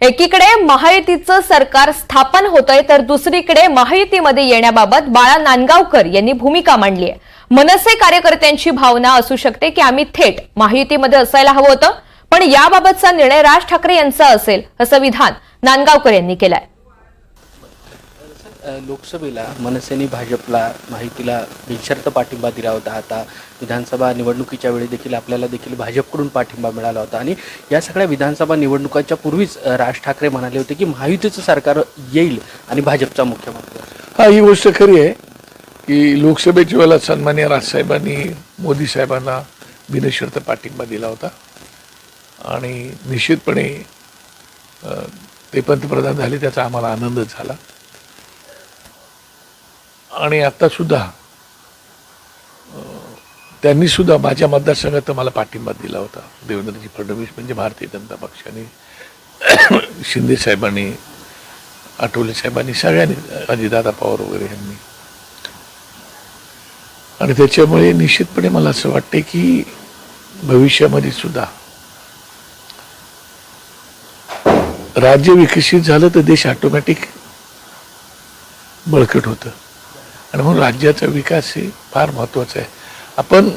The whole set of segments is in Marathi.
एकीकडे महायुतीचं सरकार स्थापन होतंय तर दुसरीकडे महायुतीमध्ये येण्याबाबत बाळा नांदगावकर यांनी भूमिका मांडली आहे। मनसे कार्यकर्त्यांची भावना असू शकते की आम्ही थेट महायुतीमध्ये असायला हवं होतं, पण याबाबतचा निर्णय राज ठाकरे यांचा असेल असं विधान नांदगावकर यांनी केलंय। लोकसभेला मनसेने भाजपला महायुतीला बिनशर्त पाठिंबा दिला होता। आता विधानसभा निवडणुकीच्या वेळी देखील आपल्याला देखील भाजपकडून पाठिंबा मिळाला होता आणि या सगळ्या विधानसभा निवडणुकांच्या पूर्वीच राज ठाकरे म्हणाले होते की महायुतीचं सरकार येईल आणि भाजपचा मुख्यमंत्री। ही गोष्ट खरी आहे की लोकसभेच्या वेळेला सन्माननीय राजसाहेबांनी मोदी साहेबांना बिनशर्त पाठिंबा दिला होता आणि निश्चितपणे ते पंतप्रधान झाले त्याचा आम्हाला आनंद झाला। आणि आता सुद्धा त्यांनी सुद्धा माझ्या मतदारसंघात मला पाठिंबा दिला होता। देवेंद्रजी फडणवीस म्हणजे भारतीय जनता पक्षाने, शिंदे साहेबांनी, आठवले साहेबांनी, सगळ्यांनी, अजितदादा पवार वगैरे यांनी। आणि त्याच्यामुळे निश्चितपणे मला असं वाटते की भविष्यामध्ये सुद्धा राज्य विकसित झालं तर देश ऑटोमॅटिक बळकट होतं आणि म्हणून राज्याचा विकास हे फार महत्त्वाचा आहे। आपण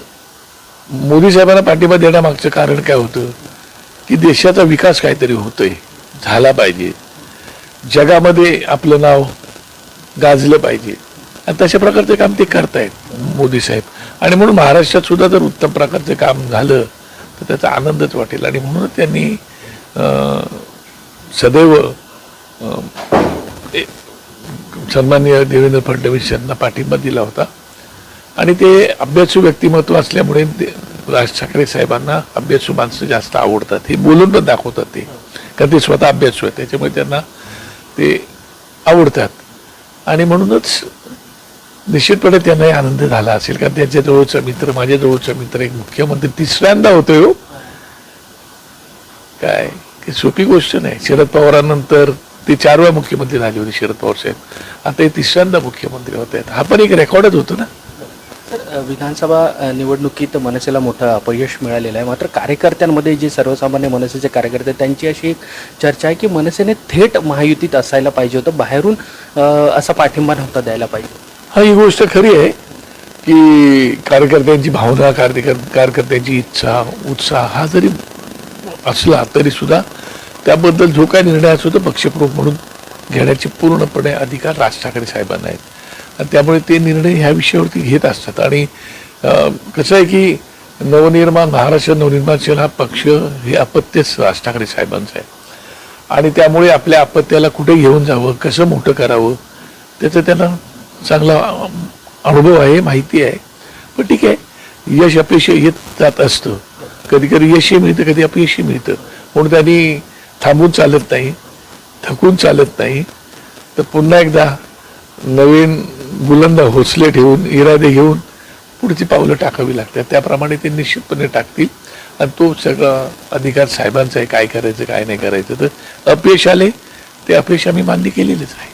मोदी साहेबांना पाठिंबा देण्यामागचं कारण काय होतं की देशाचा विकास काहीतरी होतोय, झाला पाहिजे, जगामध्ये आपलं नाव गाजलं पाहिजे आणि तशा प्रकारचं काम ते करतायत मोदी साहेब। आणि म्हणून महाराष्ट्रात सुद्धा जर उत्तम प्रकारचं काम झालं तर त्याचा आनंदच वाटेल आणि म्हणून त्यांनी सदैव सन्माननीय देवेंद्र फडणवीस यांना पाठिंबा दिला होता। आणि ते अभ्यासू व्यक्तिमत्व असल्यामुळे राज ठाकरे साहेबांना अभ्यासू माणसं जास्त आवडतात, हे बोलून पण दाखवतात ते, कारण ते स्वतः अभ्यासू आहेत, त्याच्यामुळे त्यांना ते आवडतात। आणि म्हणूनच निश्चितपणे त्यांनाही आनंद झाला असेल, कारण त्यांच्या जवळचा मित्र, माझ्या जवळचा मित्र एक मुख्यमंत्री तिसऱ्यांदा होतोय हो, काय की सोपी गोष्ट नाही। शरद पवारांनंतर ते 4 वेळा मुख्यमंत्री झाले होते शरद पवार साहेब, आता हे तिसऱ्यांदा मुख्यमंत्री होत आहेत। हा पण एक रेकॉर्डच होतो ना। तर विधानसभा निवडणुकीत मनसेला मोठं अपयश मिळालेलं आहे, मात्र कार्यकर्त्यांमध्ये जे सर्वसामान्य मनसेचे कार्यकर्ते त्यांची अशी एक चर्चा आहे की मनसेने थेट महायुतीत असायला पाहिजे होतं, बाहेरून असा पाठिंबा नव्हता द्यायला पाहिजे। ही गोष्ट खरी आहे की कार्यकर्त्यांची भावना, कार्यकर्त्यांची इच्छा, उत्साह हा जरी असला तरी सुद्धा त्याबद्दल जो काही निर्णय असतो तो पक्षप्रमुख म्हणून घेण्याचे पूर्णपणे अधिकार राज ठाकरे साहेबांना आहेत आणि त्यामुळे ते निर्णय ह्या विषयावरती घेत असतात। आणि कसं आहे की महाराष्ट्र नवनिर्माण हा पक्ष हे अपत्यच राज ठाकरे साहेबांचं आहे आणि त्यामुळे आपल्या अपत्याला कुठे घेऊन जावं, कसं मोठं करावं त्याचं त्यांना चांगला अनुभव आहे, माहिती आहे। पण ठीक आहे, यश अपयश येत जात असतं, कधी कधी यशही मिळतं, कधी अपयशही मिळतं, म्हणून त्यांनी थांबून चालत नाही, थकून चालत नाही, तर पुन्हा एकदा नवीन बुलंद हौसले ठेवून, इरादे घेऊन पुढची पावलं टाकावी लागतात। त्याप्रमाणे ते निश्चितपणे टाकतील आणि तो सगळा अधिकार साहेबांचा आहे, काय करायचं काय नाही करायचं। तर अपयश आले ते अपयश आम्ही मान्य केलेलेच आहे।